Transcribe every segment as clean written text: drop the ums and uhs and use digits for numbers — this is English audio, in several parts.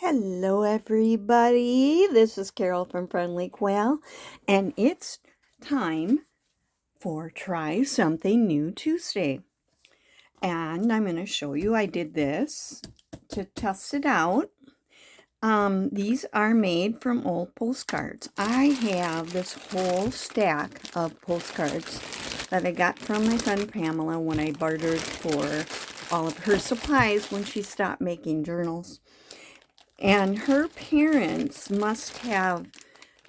Hello, everybody. This is Carol from Friendly Quail, and it's time for Try Something New Tuesday. And I'm going to show you, I did this to test it out. These are made from old postcards. I have this whole stack of postcards that I got from my friend Pamela when I bartered for all of her supplies when she stopped making journals. And her parents must have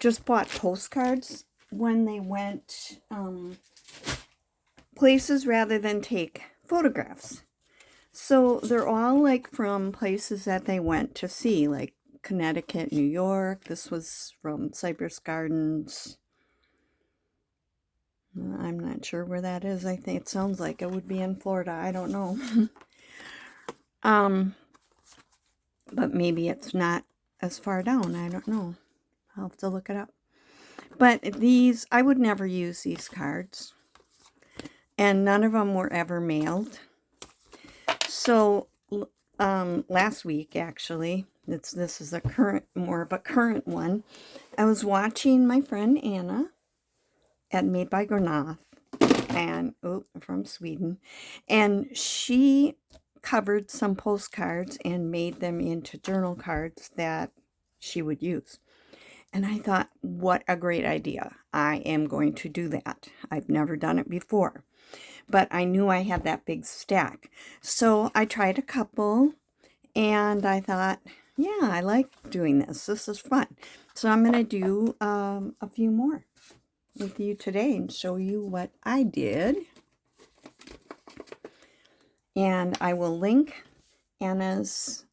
just bought postcards when they went places rather than take photographs. So they're all like from places that they went to see, like Connecticut, New York. This was from Cypress Gardens. I'm not sure where that is. I think it sounds like it would be in Florida. I don't know. But maybe it's not as far down. I don't know. I'll have to look it up. But these, I would never use these cards. And none of them were ever mailed. So last week, actually, this is more of a current one. I was watching my friend Anna at Made by Granat, and from Sweden, and she covered some postcards and made them into journal cards that she would use. And I thought, what a great idea. I am going to do that. I've never done it before, but I knew I had that big stack. So I tried a couple, and I thought, yeah, I like doing this. This is fun. So I'm going to do a few more with you today and show you what I did. And I will link Anna's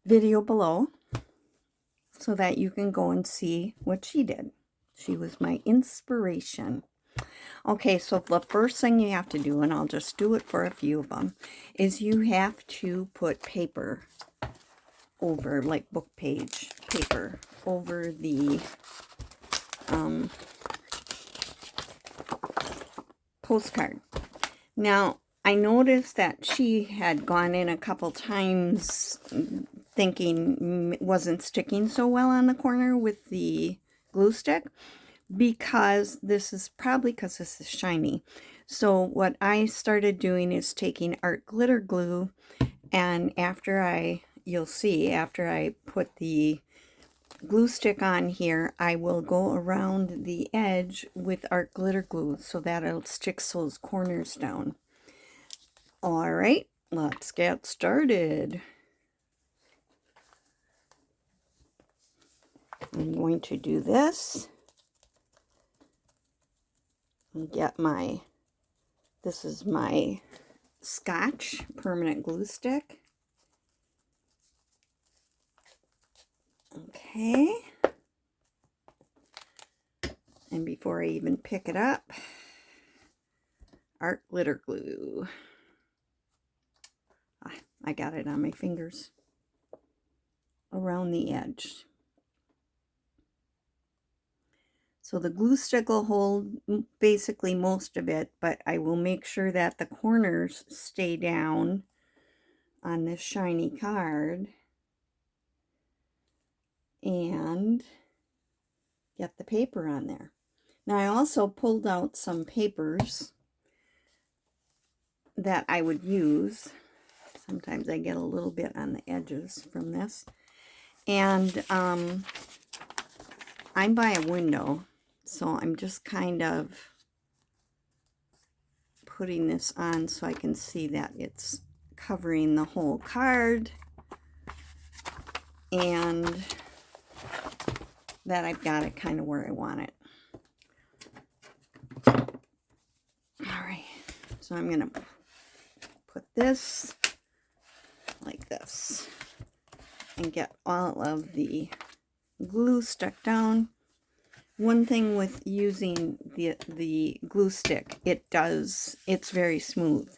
video below so that you can go and see what she did. She was my inspiration. Okay, so the first thing you have to do, and I'll just do it for a few of them, is you have to put paper over, like book page paper, over the postcard. Now, I noticed that she had gone in a couple times thinking it wasn't sticking so well on the corner with the glue stick, because this is shiny. So what I started doing is taking art glitter glue, and you'll see after I put the glue stick on here, I will go around the edge with art glitter glue so that it'll stick those corners down. All right, let's get started. I'm going to do this and get this is my Scotch permanent glue stick. Okay. And before I even pick it up, art glitter glue. I got it on my fingers around the edge. So the glue stick will hold basically most of it, but I will make sure that the corners stay down on this shiny card and get the paper on there. Now I also pulled out some papers that I would use. Sometimes I get a little bit on the edges from this. And I'm by a window, so I'm just kind of putting this on so I can see that it's covering the whole card and that I've got it kind of where I want it. All right, so I'm going to put this like this and get all of the glue stuck down. One thing with using the glue stick, it's very smooth,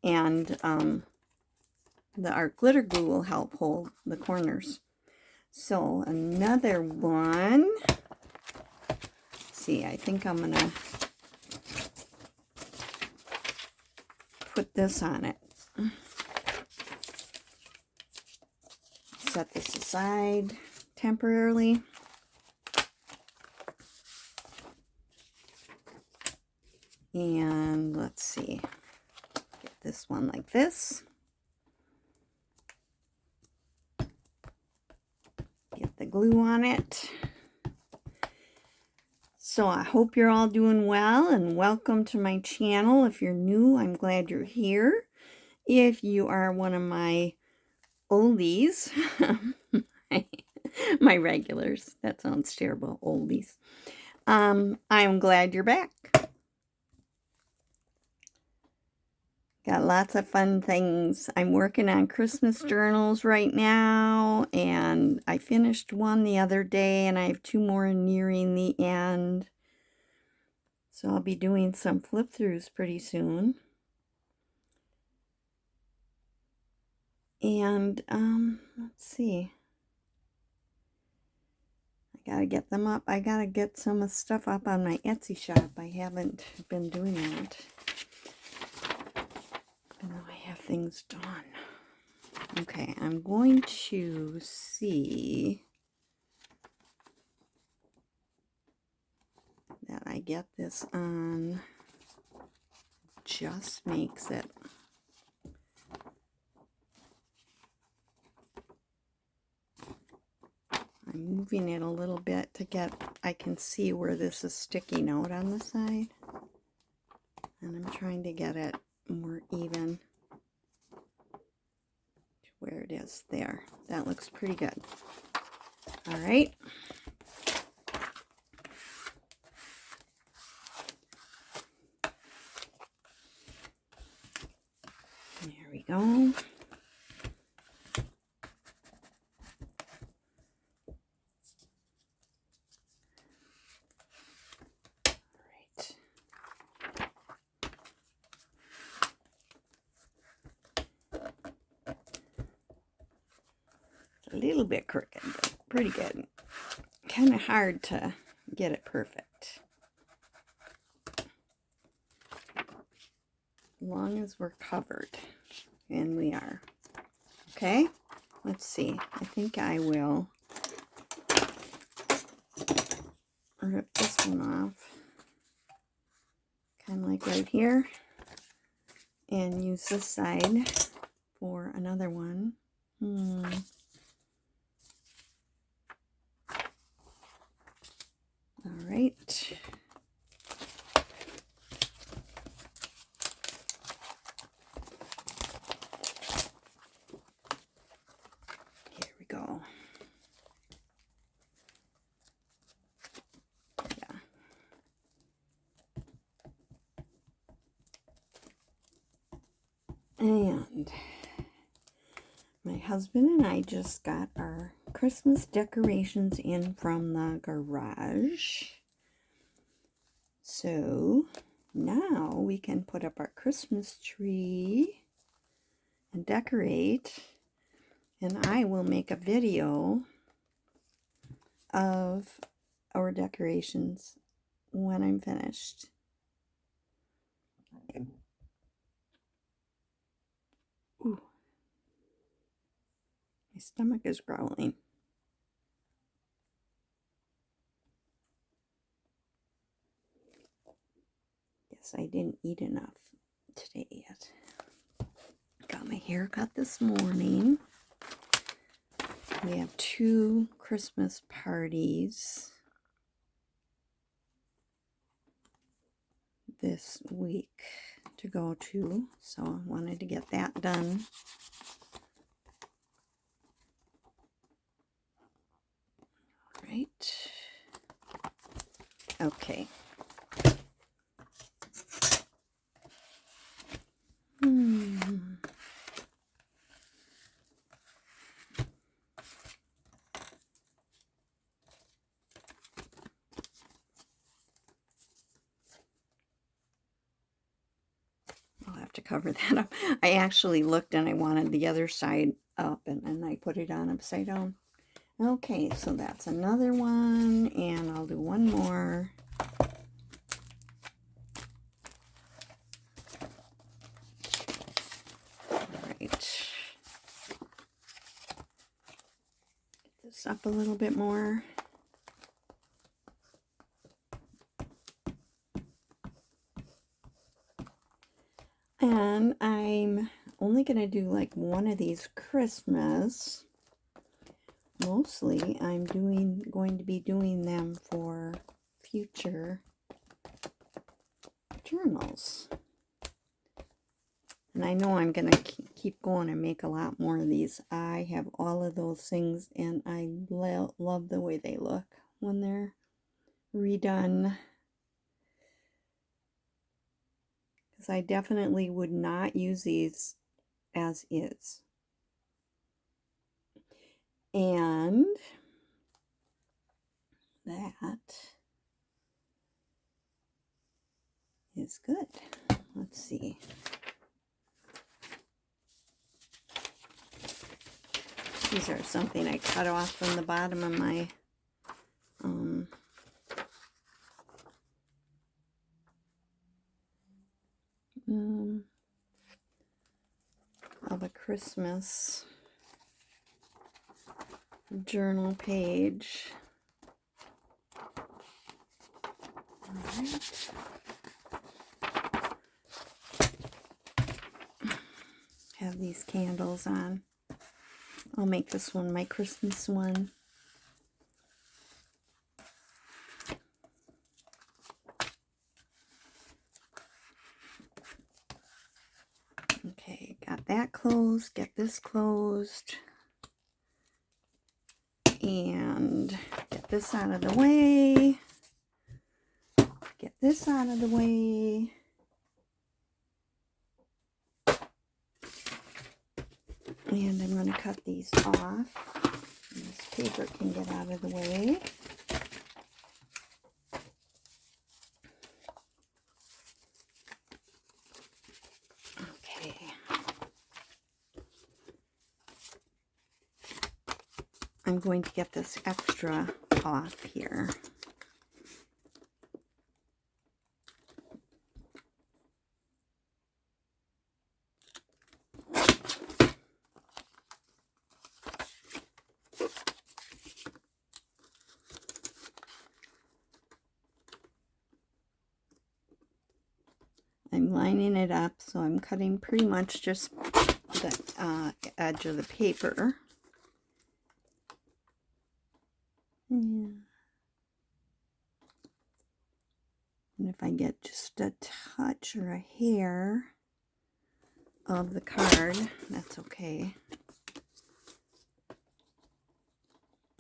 and the art glitter glue will help hold the corners. So another one, see, I think I'm gonna put this on it. set this aside temporarily. And let's see, get this one like this. Get the glue on it. So I hope you're all doing well, and welcome to my channel. If you're new, I'm glad you're here. If you are one of my oldies, my regulars, that sounds terrible, oldies, I'm glad you're back. Got lots of fun things. I'm working on Christmas journals right now, and I finished one the other day, and I have 2 more nearing the end. So I'll be doing some flip-throughs pretty soon. And, let's see. I gotta get them up. I gotta get some stuff up on my Etsy shop. I haven't been doing that. And now I have things done. Okay, I'm going to see that I get this on Just Makes It. I'm moving it a little bit to get, I can see where this is sticking out on the side. And I'm trying to get it more even to where it is there. That looks pretty good. All right. There we go. A little bit crooked, but pretty good. Kind of hard to get it perfect. As long as we're covered, and we are. Okay, let's see. I think I will rip this one off, kind of like right here, and use this side for another one. All right. Here we go. Yeah. And my husband and I just got our Christmas decorations in from the garage. So now we can put up our Christmas tree and decorate. And I will make a video of our decorations when I'm finished. Ooh. My stomach is growling. Guess I didn't eat enough today yet. Got my hair cut this morning. We have 2 Christmas parties this week to go to, so I wanted to get that done. All right. Okay. I'll have to cover that up. I actually looked and I wanted the other side up, and I put it on upside down. Okay, so that's another one, and I'll do one more. All right. this up a little bit more. And I'm only going to do like one of these Christmas. Mostly I'm going to be doing them for future journals. And I know I'm going to keep going and make a lot more of these. I have all of those things, and I love the way they look when they're redone. Because I definitely would not use these as is. And that is good. Let's see. These are something I cut off from the bottom of my of a Christmas journal page. All right. Have these candles on. I'll make this one my Christmas one. Okay, got that closed. Get this closed. And get this out of the way. Get this out of the way. And I'm going to cut these off. This paper can get out of the way. Okay. I'm going to get this extra off here. I'm lining it up, so I'm cutting pretty much just the edge of the paper. Yeah. And if I get just a touch or a hair of the card, that's okay.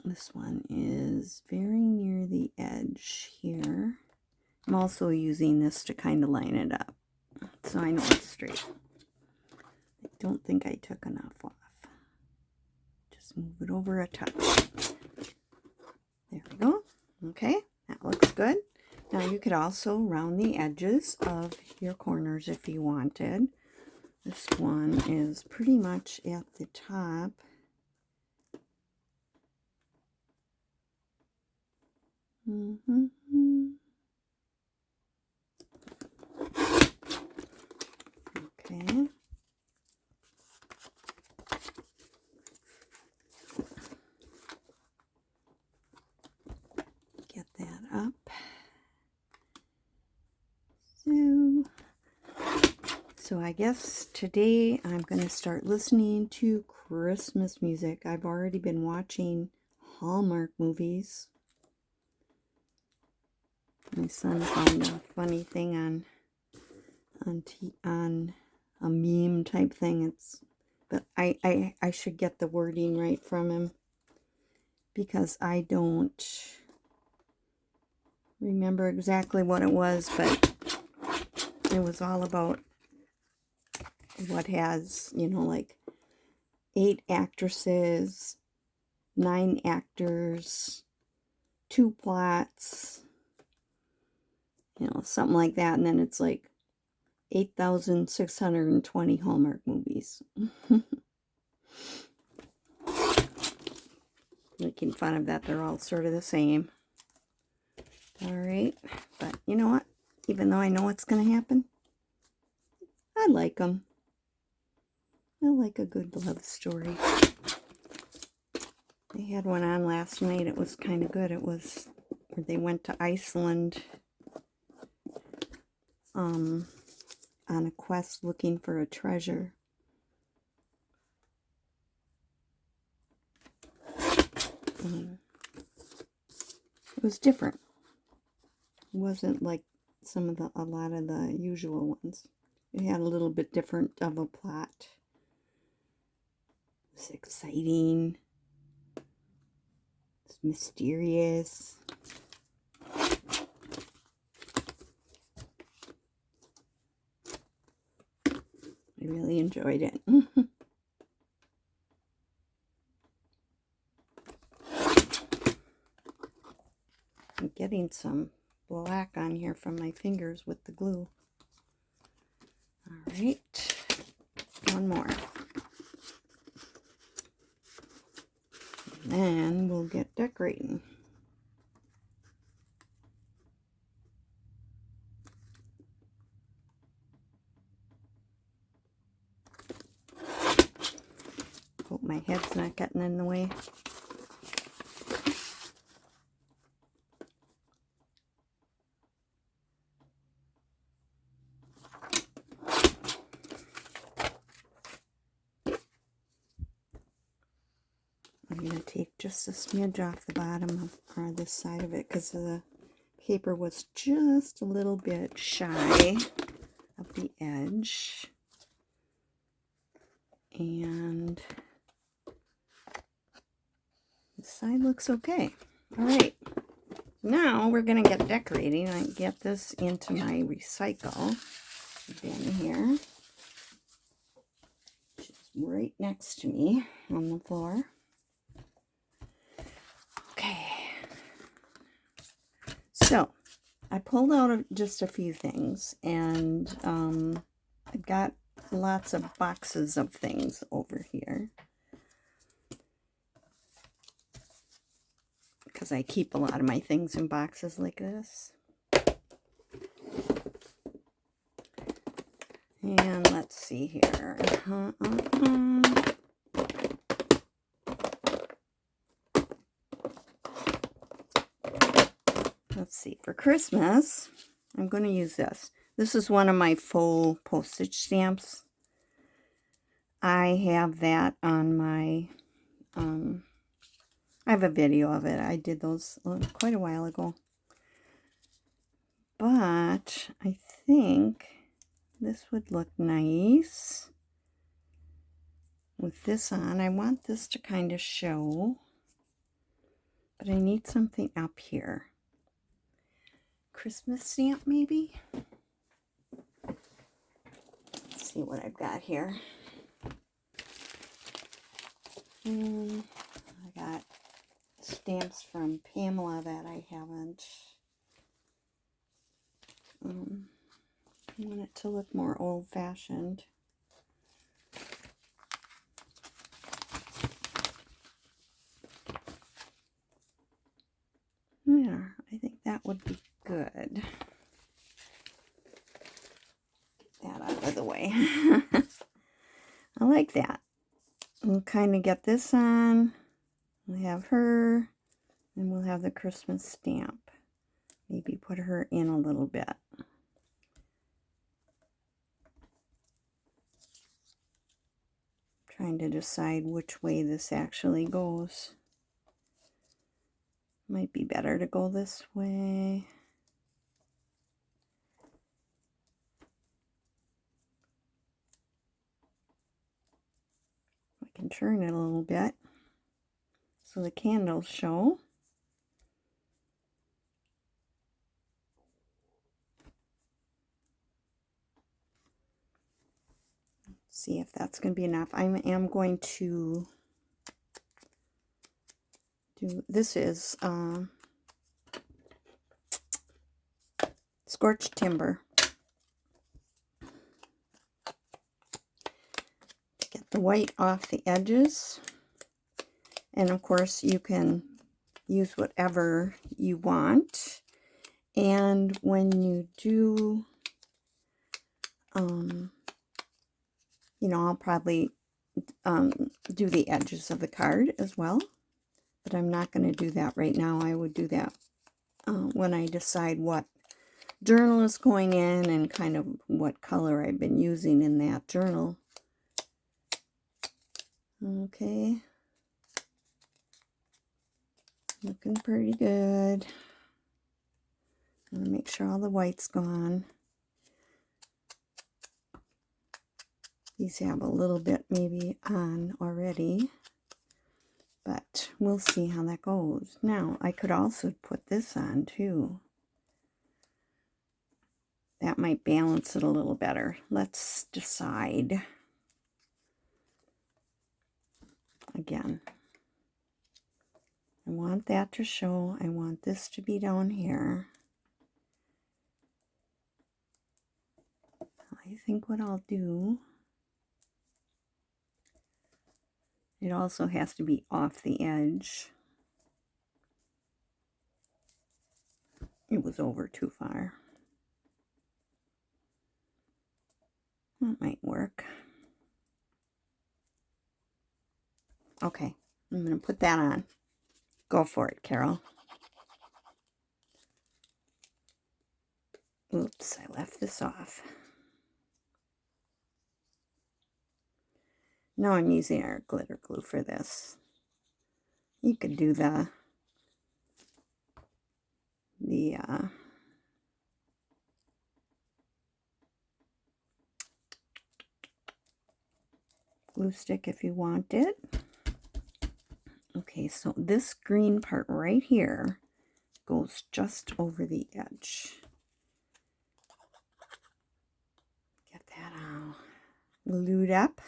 This one is very near the edge here. I'm also using this to kind of line it up, so I know it's straight. I don't think I took enough off. Just move it over a touch. There we go. Okay, that looks good. Now you could also round the edges of your corners if you wanted. This one is pretty much at the top. Okay. Get that up. So I guess today I'm going to start listening to Christmas music. I've already been watching Hallmark movies. My son found a funny thing on a meme type thing. But I should get the wording right from him, because I don't remember exactly what it was, but it was all about what has, like 8 actresses, 9 actors, 2 plots, something like that. And then it's like 8,620 Hallmark movies. Making fun of that. They're all sort of the same. All right. But you know what? Even though I know what's going to happen, I like them. I like a good love story. They had one on last night. It was kind of good. It was where they went to Iceland on a quest looking for a treasure. It was different. It wasn't like a lot of the usual ones. It had a little bit different of a plot. It was exciting. It's mysterious. I really enjoyed it. I'm getting some black on here from my fingers with the glue. All right, one more. And then we'll get decorating. Hope my head's not getting in the way. I'm going to take just a smidge off the bottom or this side of it because the paper was just a little bit shy of the edge. And this side looks okay. All right. Now we're going to get decorating. I get this into my recycle bin here, which is right next to me on the floor. Okay. So I pulled out just a few things, and I've got lots of boxes of things over here because I keep a lot of my things in boxes like this. And let's see here. Let's see. For Christmas, I'm going to use this. This is one of my faux postage stamps. I have that on my, I have a video of it. I did those quite a while ago. But I think this would look nice with this on. I want this to kind of show, but I need something up here. Christmas stamp, maybe? Let's see what I've got here. I got stamps from Pamela that I haven't. I want it to look more old-fashioned. Yeah, I think that would be good. Get that out of the way. I like that. We'll kind of get this on. We'll have her, and we'll have the Christmas stamp. Maybe put her in a little bit. Trying to decide which way this actually goes. Might be better to go this way. I can turn it a little bit so the candles show. See if that's going to be enough. I am going to do, this is scorched timber. To get the white off the edges. And of course you can use whatever you want. And when you do, you know, I'll probably do the edges of the card as well. But I'm not going to do that right now. I would do that when I decide what journal is going in and kind of what color I've been using in that journal. Okay. Looking pretty good. I'm going to make sure all the white's gone. These have a little bit maybe on already, but we'll see how that goes. Now, I could also put this on too. That might balance it a little better. Let's decide. Again, I want that to show. I want this to be down here. I think what I'll do, it also has to be off the edge. It was over too far. That might work. Okay, I'm going to put that on. Go for it, Carol. Oops, I left this off. Now I'm using our glitter glue for this. You could do the glue stick if you wanted. Okay, so this green part right here goes just over the edge. Get that all glued up.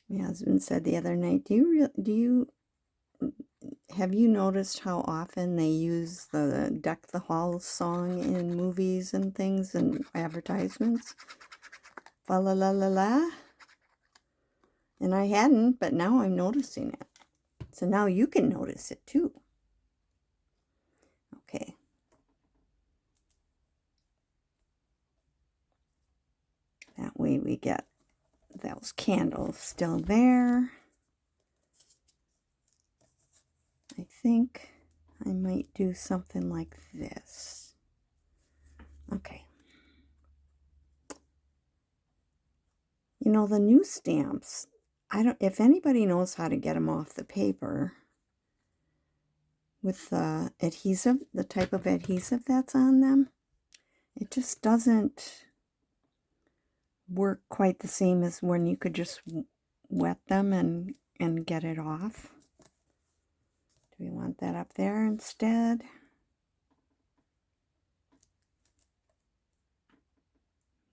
My husband said the other night, have you noticed how often they use the Deck the Halls song in movies and things and advertisements? Fa la la la la. And I hadn't, but now I'm noticing it. So now you can notice it too. Okay. That way we get those candles still there. I think I might do something like this. Okay. You know, the new stamps, if anybody knows how to get them off the paper with the adhesive, the type of adhesive that's on them, it just doesn't work quite the same as when you could just wet them and get it off. Do we want that up there instead?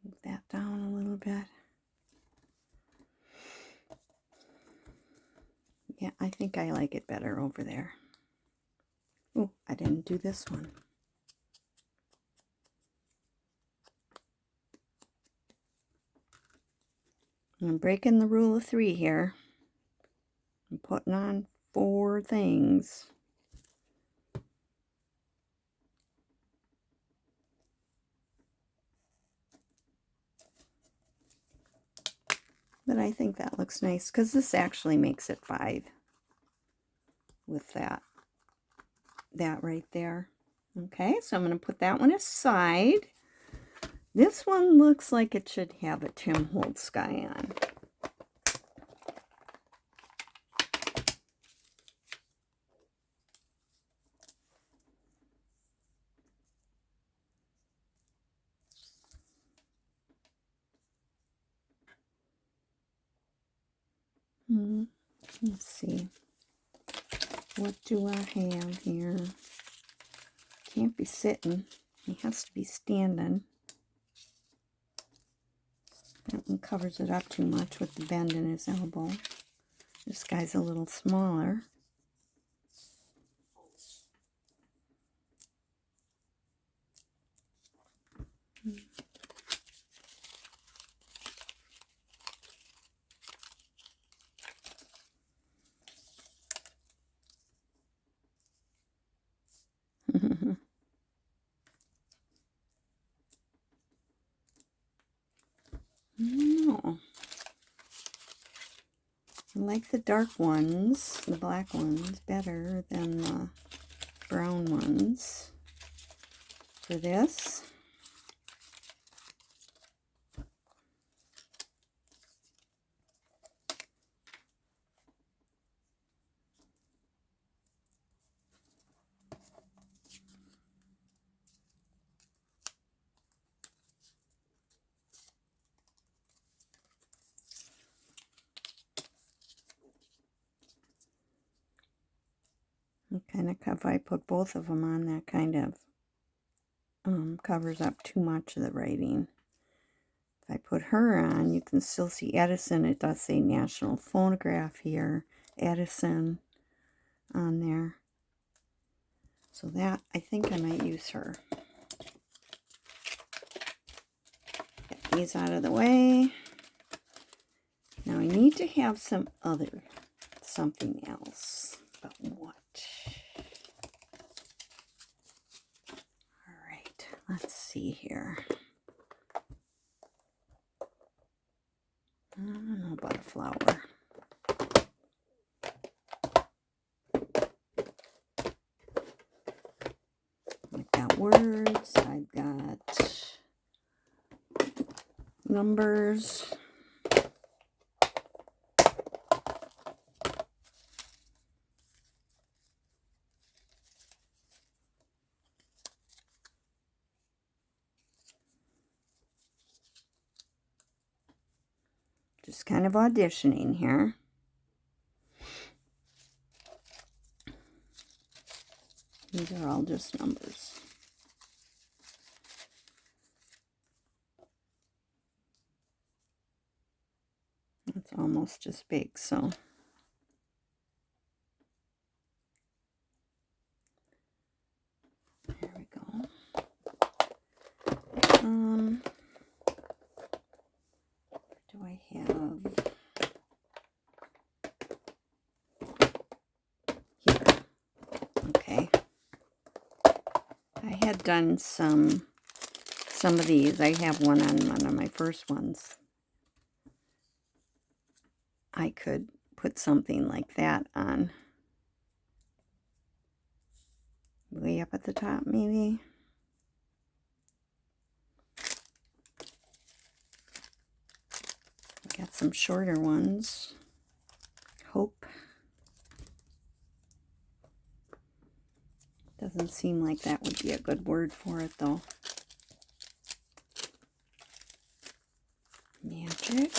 Move that down a little bit. Yeah, I think I like it better over there. Oh, I didn't do this one. I'm breaking the rule of 3 here. I'm putting on 4 things. But I think that looks nice because this actually makes it 5 with that right there. Okay, so I'm going to put that one aside. This one looks like it should have a Tim Holtz guy on. Let's see. What do I have here? Can't be sitting. He has to be standing. That one covers it up too much with the bend in his elbow. This guy's a little smaller. I like the dark ones, the black ones, better than the brown ones for this. Kind of, if I put both of them on, that kind of covers up too much of the writing. If I put her on, you can still see Edison. It does say National Phonograph here, Edison on there. So that, I think I might use her. Get these out of the way. Now I need to have something else. But what? Alright, let's see here. I don't know about a flower. I've got words, I've got numbers. Just kind of auditioning here. These are all just numbers. It's almost as big, so there we go. Do I have here? Okay. I had done some of these. I have one of my first ones. I could put something like that on. Way up at the top, maybe. Got some shorter ones. Hope. Doesn't seem like that would be a good word for it, though. Magic.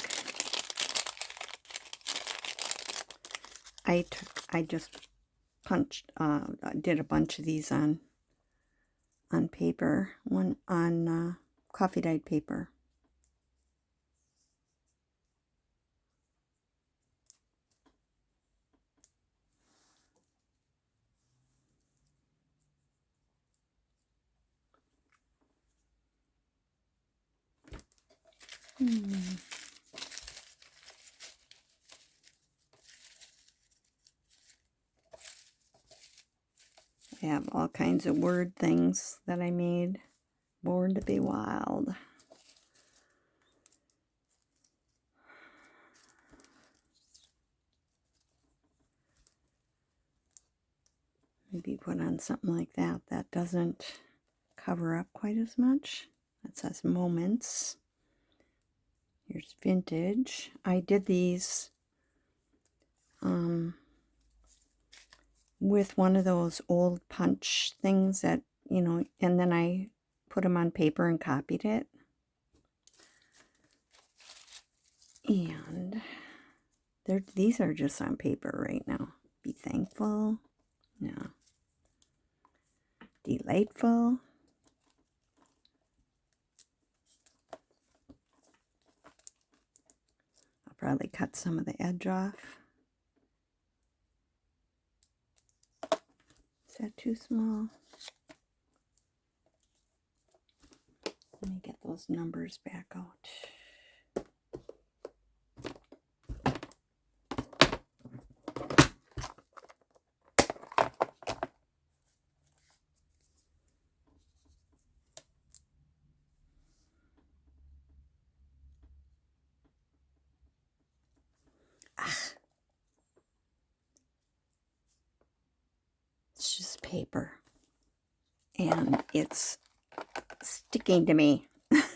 I just punched, did a bunch of these on paper. One on coffee dyed paper. I have all kinds of word things that I made. Born to be wild. Maybe put on something like that. That doesn't cover up quite as much. That says moments. Here's vintage. I did these with one of those old punch things that, you know, and then I put them on paper and copied it. And these are just on paper right now. Be thankful. No. Delightful. I'll probably cut some of the edge off. Is that too small? Let me get those numbers back out. paper. And it's sticking to me. I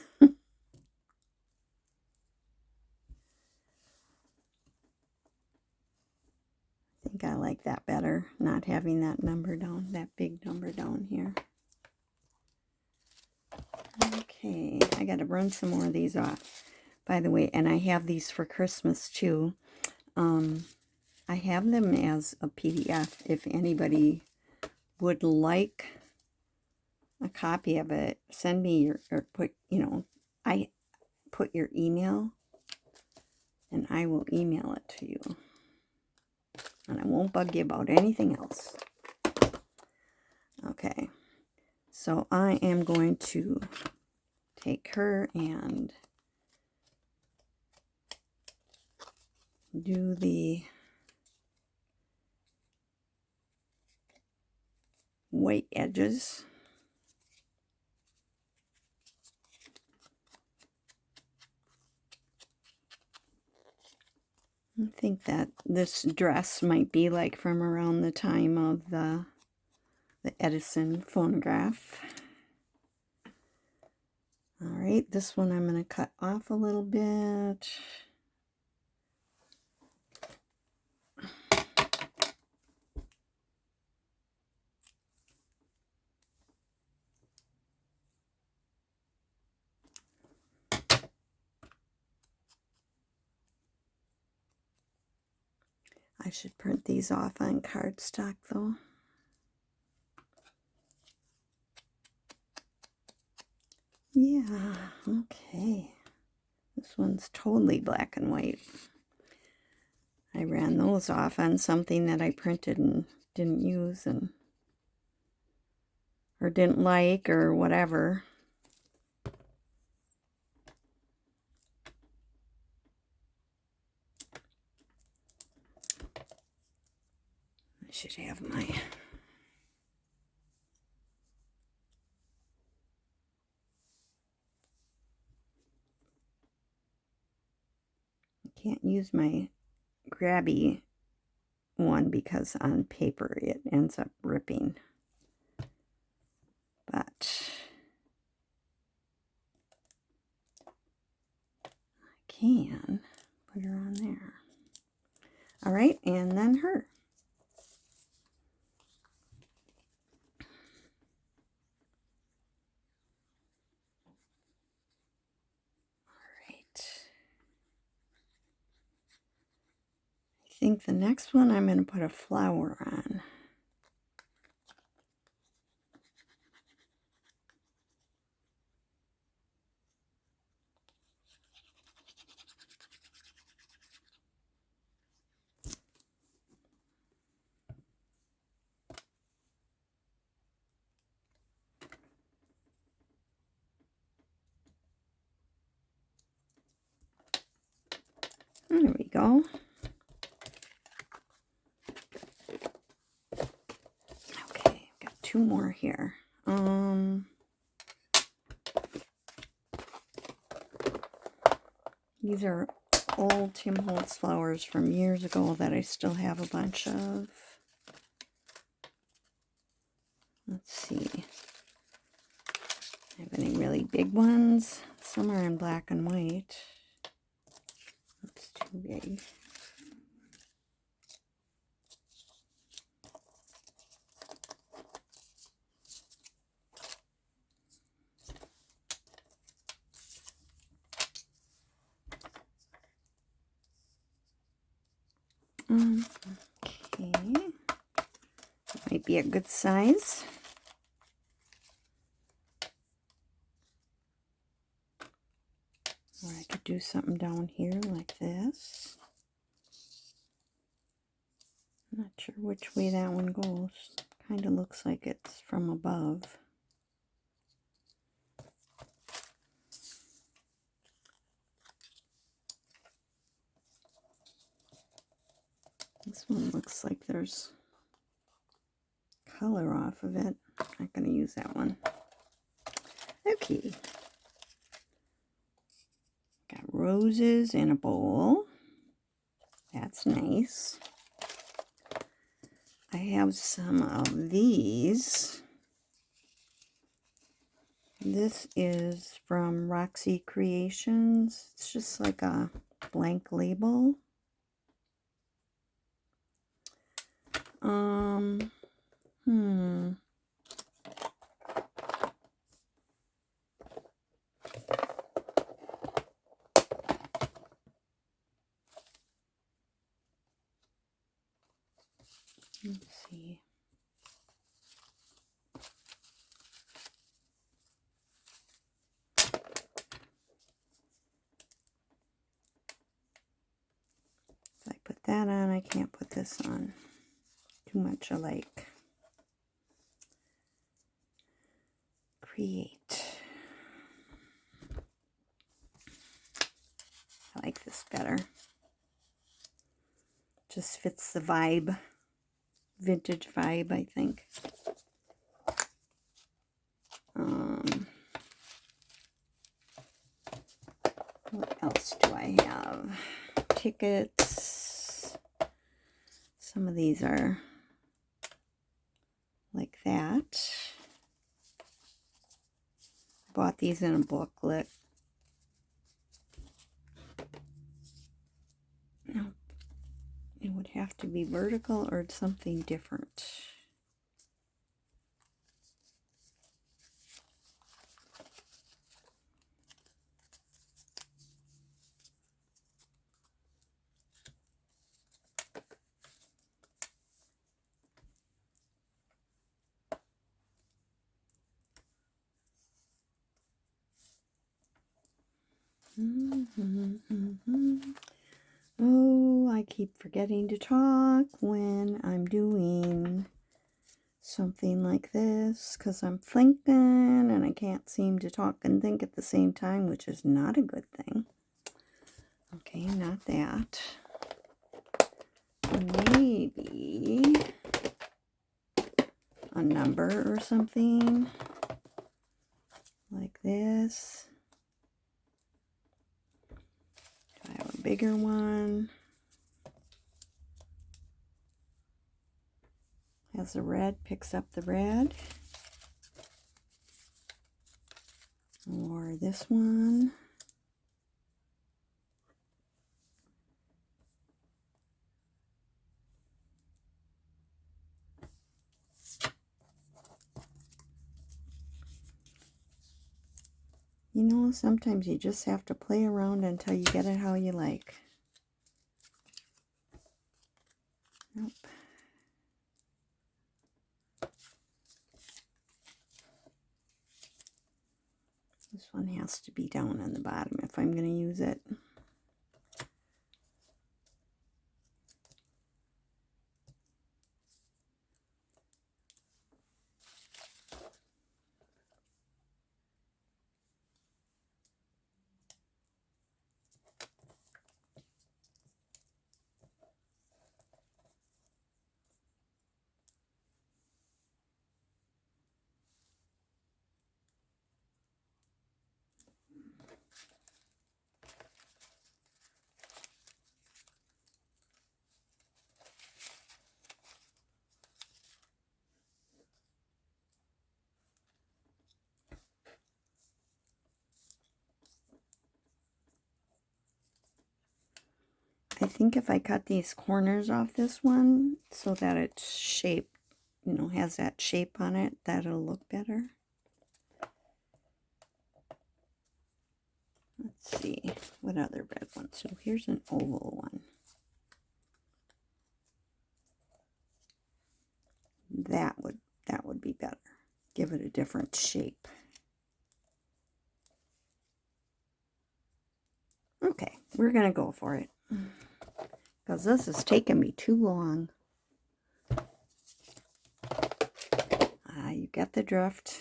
think I like that better, not having that number down, that big number down here. Okay, I got to run some more of these off, by the way, and I have these for Christmas too. I have them as a PDF if anybody would like a copy of it. Send me your, or put, I put your email and I will email it to you. And I won't bug you about anything else. Okay, so I am going to take her and do the white edges. I think that this dress might be like from around the time of the Edison phonograph. All right, this one I'm going to cut off a little bit. I should print these off on cardstock though. Yeah, okay. This one's totally black and white. I ran those off on something that I printed and didn't use or didn't like or whatever. I should have my can't use my grabby one because on paper it ends up ripping. But I can put her on there. All right, and then her. All right. I think the next one I'm going to put a flower on. There we go. Okay, I've got two more here. These are old Tim Holtz flowers from years ago that I still have a bunch of. Let's see. I have any really big ones? Some are in black and white. That's too big. Okay. Might be a good size. Or I could do something down here like this. I'm not sure which way that one goes. Kind of looks like it's from above. This one looks like there's color off of it. I'm not going to use that one. Okay. Got roses in a bowl. That's nice. I have some of these. This is from Roxy Creations. It's just like a blank label. Let's see. If I put that on, I can't put this on. Too much alike. Create. I like this better. Just fits the vibe. Vintage vibe, I think. What else do I have? Tickets. Some of these are like that. Bought these in a booklet. No, it would have to be vertical or something different. Oh, I keep forgetting to talk when I'm doing something like this because I'm thinking and I can't seem to talk and think at the same time, which is not a good thing. Okay, not that. Maybe a number or something like this. I have a bigger one. Has the red, picks up the red. Or this one. You know, sometimes you just have to play around until you get it how you like. Nope. This one has to be down on the bottom if I'm going to use it. I think if I cut these corners off this one so that it's shaped, you know, has that shape on it, that'll look better. Let's see, what other red ones? So here's an oval one. That would be better. Give it a different shape. Okay, we're gonna go for it. Because this is taking me too long. You get the drift.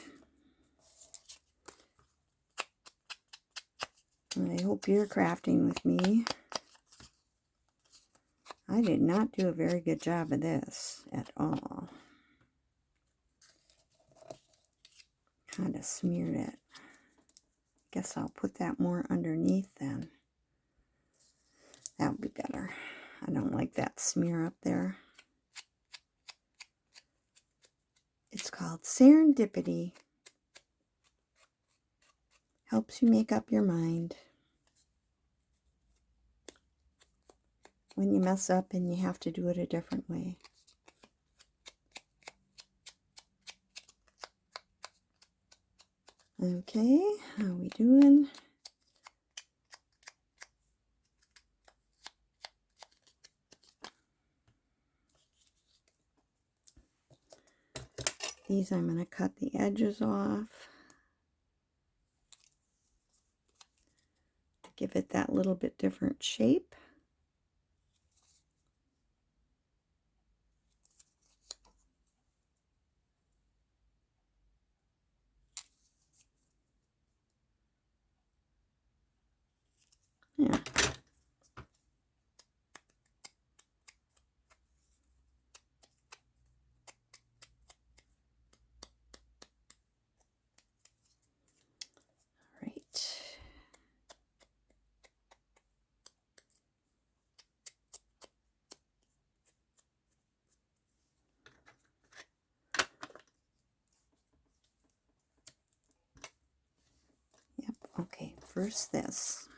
And I hope you're crafting with me. I did not do a very good job of this at all. Kind of smeared it. Guess I'll put that more underneath then. That would be better. I don't like that smear up there. It's called Serendipity. Helps you make up your mind when you mess up and you have to do it a different way. Okay, how are we doing? These I'm going to cut the edges off. Give it that little bit different shape. Yeah. Right. Yep. Okay, first this.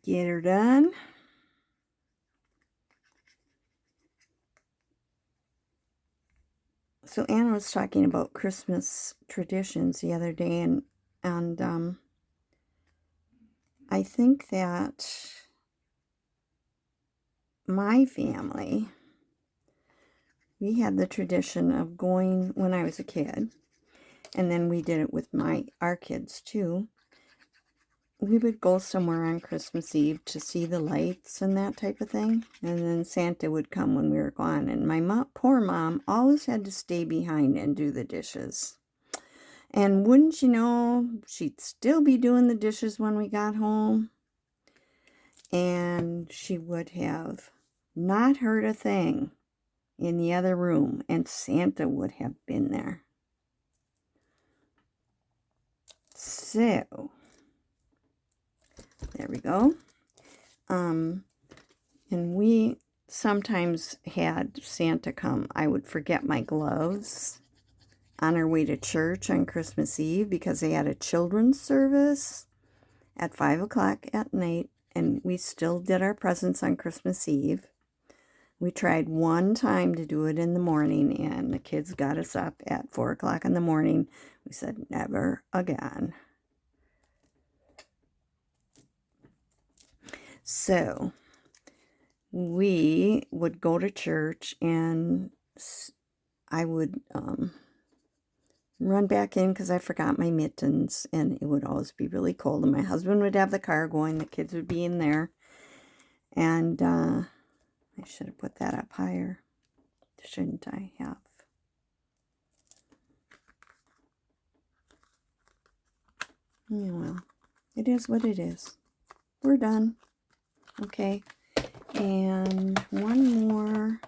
Get her done. So Anna was talking about Christmas traditions the other day, and I think that my family, we had the tradition of going when I was a kid, and then we did it with our kids too. We would go somewhere on Christmas Eve to see the lights and that type of thing, and then Santa would come when we were gone, and my poor mom always had to stay behind and do the dishes. And wouldn't you know, she'd still be doing the dishes when we got home, and she would have not heard a thing in the other room, and Santa would have been there. So there we go. And we sometimes had Santa come. I would forget my gloves on our way to church on Christmas Eve because they had a children's service at 5 o'clock at night, and we still did our presents on Christmas Eve. We tried one time to do it in the morning, and the kids got us up at 4 o'clock in the morning. We said, never again. So we would go to church, and I would run back in because I forgot my mittens, and it would always be really cold, and my husband would have the car going, the kids would be in there, and I should have put that up higher, shouldn't I have? Yeah, well, it is what it is. We're done. Okay, and one more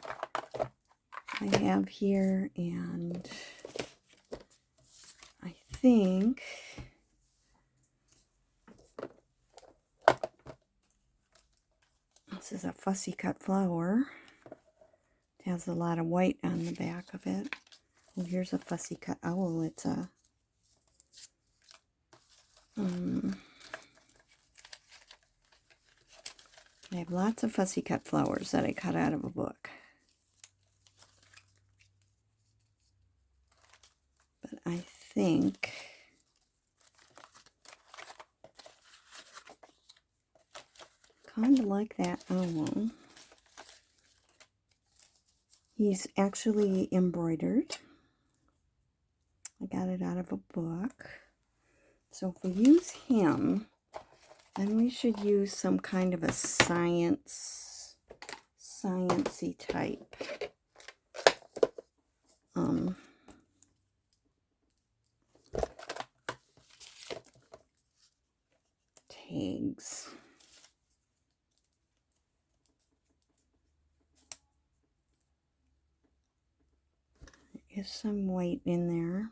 I have here, and I think this is a fussy cut flower. It has a lot of white on the back of it. Oh, here's a fussy cut owl. It's a I have lots of fussy cut flowers that I cut out of a book. But I think kind of like that owl. He's actually embroidered. I got it out of a book. So if we use him, then we should use some kind of a sciencey type tags. There is some white in there.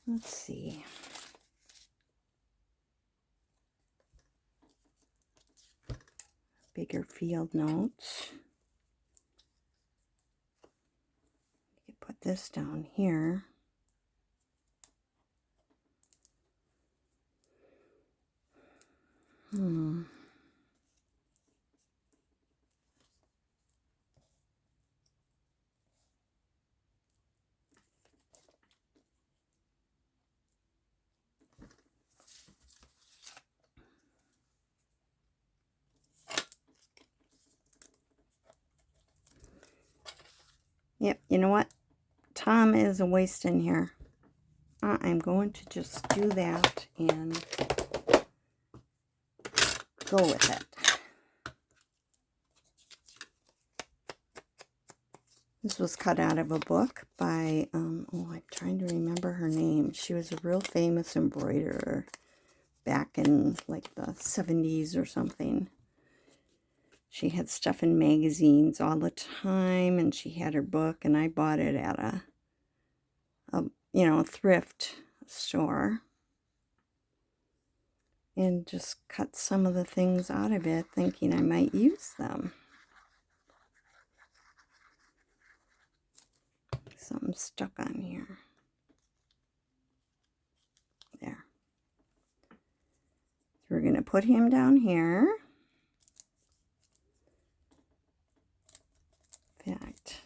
Let's see. Bigger field notes. You can put this down here. Yep, you know what? Tom is a waste in here. I'm going to just do that and go with it. This was cut out of a book by, oh, I'm trying to remember her name. She was a real famous embroiderer back in like the 70s or something. She had stuff in magazines all the time, and she had her book, and I bought it at a thrift store. And just cut some of the things out of it, thinking I might use them. Something stuck on here. There. So we're going to put him down here. In fact,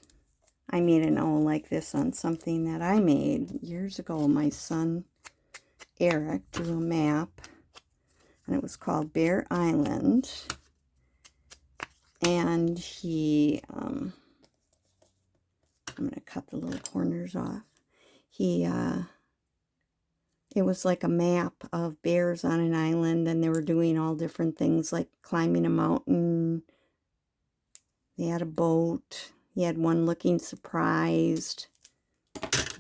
I made an owl like this on something that I made years ago. My son, Eric, drew a map, and it was called Bear Island. And he, I'm going to cut the little corners off. It was like a map of bears on an island, and they were doing all different things like climbing a mountain. They had a boat. He had one looking surprised.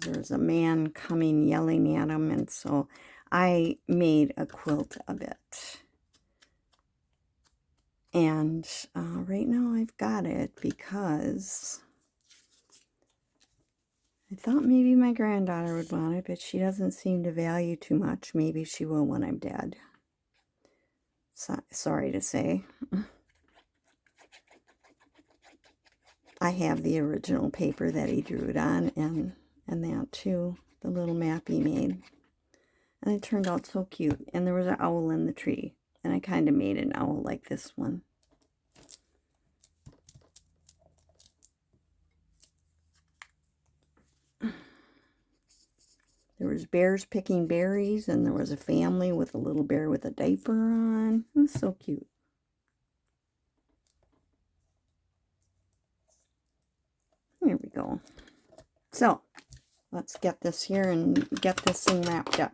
There was a man coming yelling at him, and so I made a quilt of it. And right now I've got it because I thought maybe my granddaughter would want it, but she doesn't seem to value too much. Maybe she will when I'm dead. Sorry to say. I have the original paper that he drew it on, and that too, the little map he made. And it turned out so cute. And there was an owl in the tree, and I kind of made an owl like this one. There was bears picking berries, and there was a family with a little bear with a diaper on. It was so cute. There we go. So, let's get this here and get this thing wrapped up.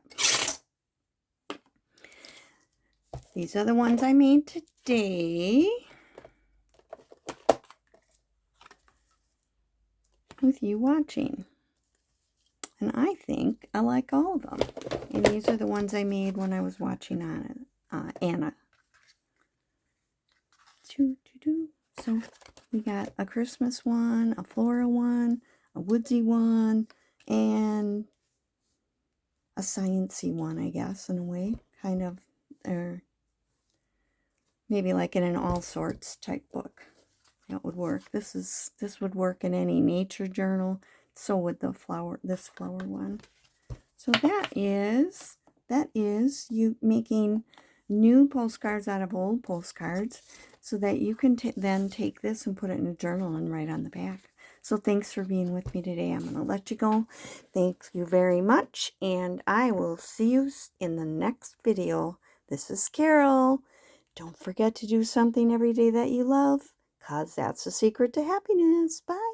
These are the ones I made today with you watching. And I think I like all of them. And these are the ones I made when I was watching Anna. So we got a Christmas one, a floral one, a woodsy one, and a sciencey one, I guess, in a way. Kind of, or maybe like in an all sorts type book. That would work. This would work in any nature journal. So would this flower one. So that is you making new postcards out of old postcards, so that you can then take this and put it in a journal and write on the back. So thanks for being with me today. I'm going to let you go. Thank you very much, and I will see you in the next video. This is Carol. Don't forget to do something every day that you love, because that's the secret to happiness. Bye.